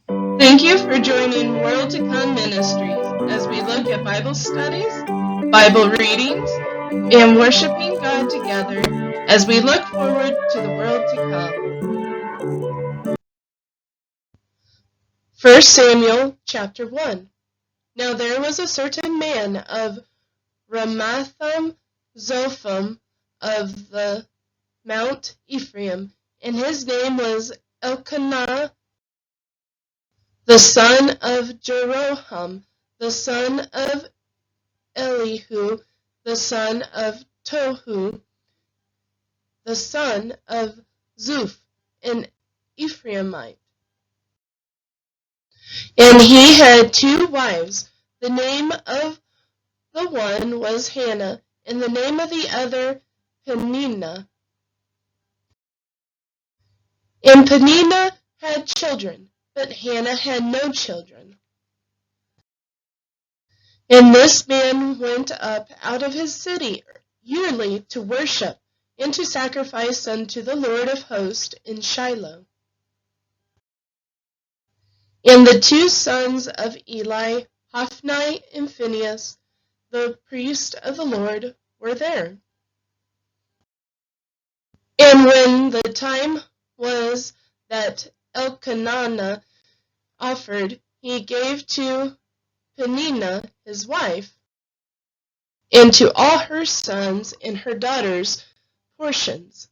Thank you for joining World to Come Ministries as we look at Bible studies, Bible readings, and worshiping God together as we look forward to the world to come. 1 Samuel chapter 1. Now there was a certain man of Ramathaim-zophim of the Mount Ephraim, and his name was Elkanah, the son of Jeroham, the son of Elihu, the son of Tohu, the son of Zuph, an Ephraimite. And he had 2 wives. The name of the one was Hannah, and the name of the other Peninnah. And Peninnah had children, but Hannah had no children. And this man went up out of his city yearly to worship and to sacrifice unto the Lord of hosts in Shiloh. And the 2 sons of Eli, Hophni and Phinehas, the priests of the Lord, were there. And when the time was that Elkanah offered, he gave to Peninnah his wife, and to all her sons and her daughters portions.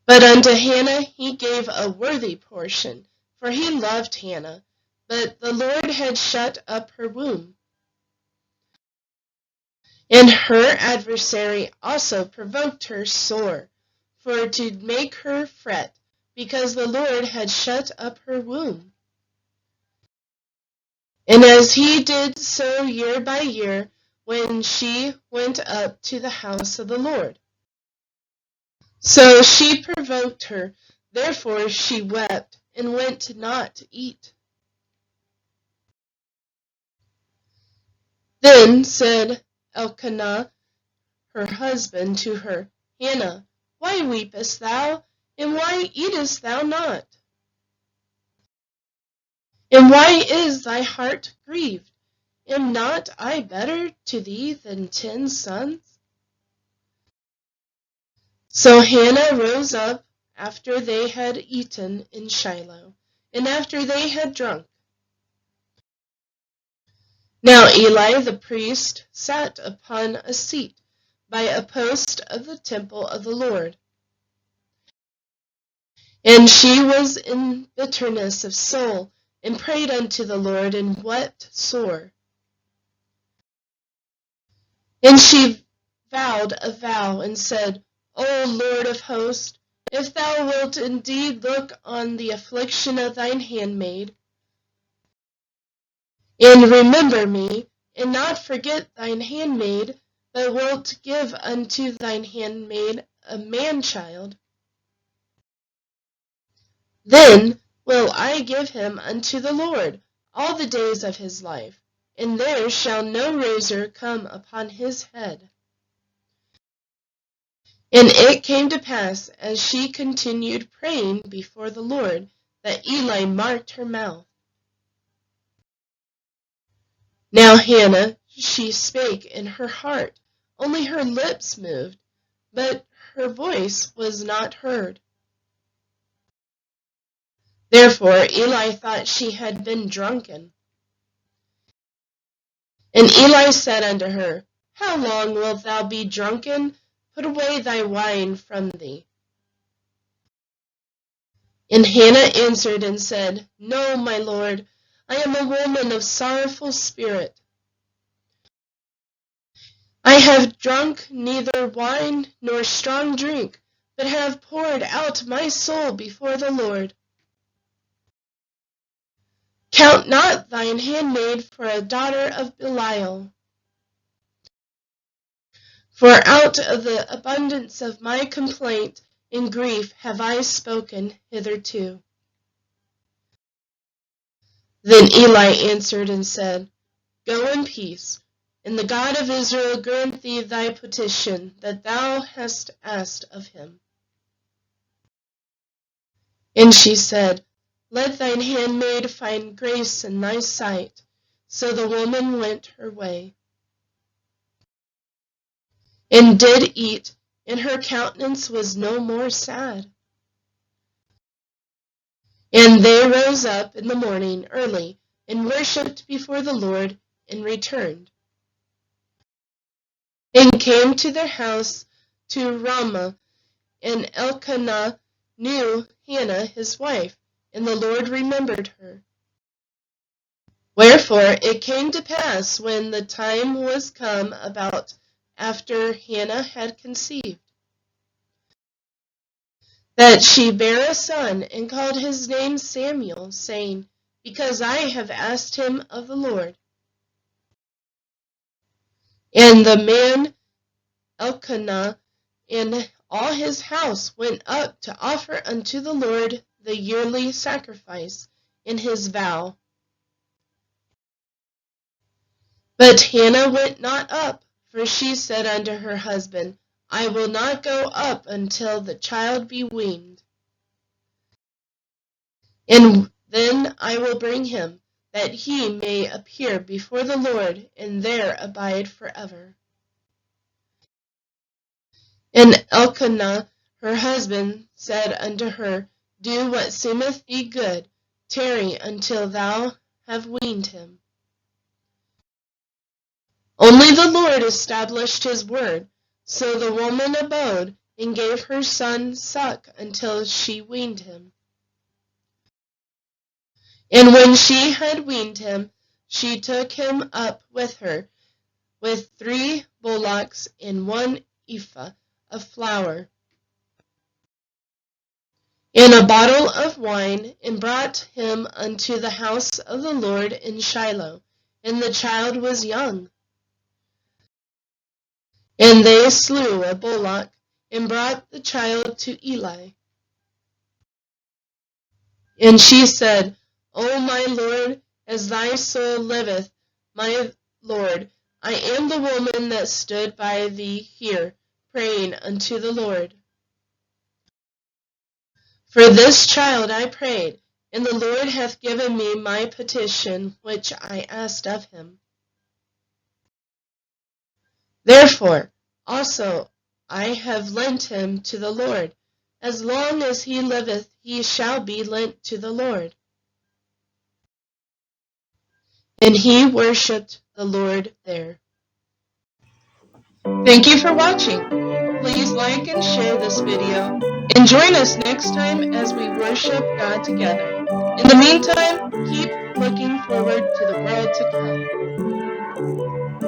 But unto Hannah he gave a worthy portion, for he loved Hannah, but the Lord had shut up her womb. And her adversary also provoked her sore, for to make her fret, because the Lord had shut up her womb. And as he did so year by year, when she went up to the house of the Lord. So she provoked her, therefore she wept, and went not to eat. Then said Elkanah, her husband, to her, Hannah, why weepest thou, and why eatest thou not? And why is thy heart grieved? Am not I better to thee than 10 sons? So Hannah rose up after they had eaten in Shiloh, and after they had drunk. Now Eli the priest sat upon a seat by a post of the temple of the Lord. And she was in bitterness of soul, and prayed unto the Lord, and wept sore. And she vowed a vow, and said, O Lord of hosts, if thou wilt indeed look on the affliction of thine handmaid, and remember me, and not forget thine handmaid, but wilt give unto thine handmaid a man-child, then will I give him unto the Lord all the days of his life, and there shall no razor come upon his head. And it came to pass, as she continued praying before the Lord, that Eli marked her mouth. Now Hannah, she spake in her heart, only her lips moved, but her voice was not heard. Therefore Eli thought she had been drunken. And Eli said unto her, How long wilt thou be drunken? Put away thy wine from thee. And Hannah answered and said, No, my lord, I am a woman of sorrowful spirit. I have drunk neither wine nor strong drink, but have poured out my soul before the Lord. Count not thine handmaid for a daughter of Belial. For out of the abundance of my complaint and grief have I spoken hitherto. Then Eli answered and said, Go in peace, and the God of Israel grant thee thy petition that thou hast asked of him. And she said, let thine handmaid find grace in thy sight. So the woman went her way, and did eat, and her countenance was no more sad. And they rose up in the morning early, and worshipped before the Lord, and returned, and came to their house to Ramah. And Elkanah knew Hannah his wife, and the Lord remembered her. Wherefore it came to pass, when the time was come about after Hannah had conceived, that she bare a son, and called his name Samuel, saying, Because I have asked him of the Lord. And the man Elkanah and all his house went up to offer unto the Lord the yearly sacrifice in his vow. But Hannah went not up, for she said unto her husband, I will not go up until the child be weaned. And then I will bring him, that he may appear before the Lord, and there abide forever. And Elkanah her husband said unto her, Do what seemeth thee good, tarry until thou have weaned him. Only the Lord established his word. So the woman abode, and gave her son suck until she weaned him. And when she had weaned him, she took him up with her, with 3 bullocks and 1 ephah of flour, and a bottle of wine, and brought him unto the house of the Lord in Shiloh. And the child was young. And they slew a bullock, and brought the child to Eli. And she said, O my Lord, as thy soul liveth, my Lord, I am the woman that stood by thee here, praying unto the Lord. For this child I prayed, and the Lord hath given me my petition which I asked of him. Therefore also I have lent him to the Lord. As long as he liveth, he shall be lent to the Lord. And he worshipped the Lord there. Thank you for watching. Please like and share this video, and join us next time as we worship God together. In the meantime, keep looking forward to the world to come.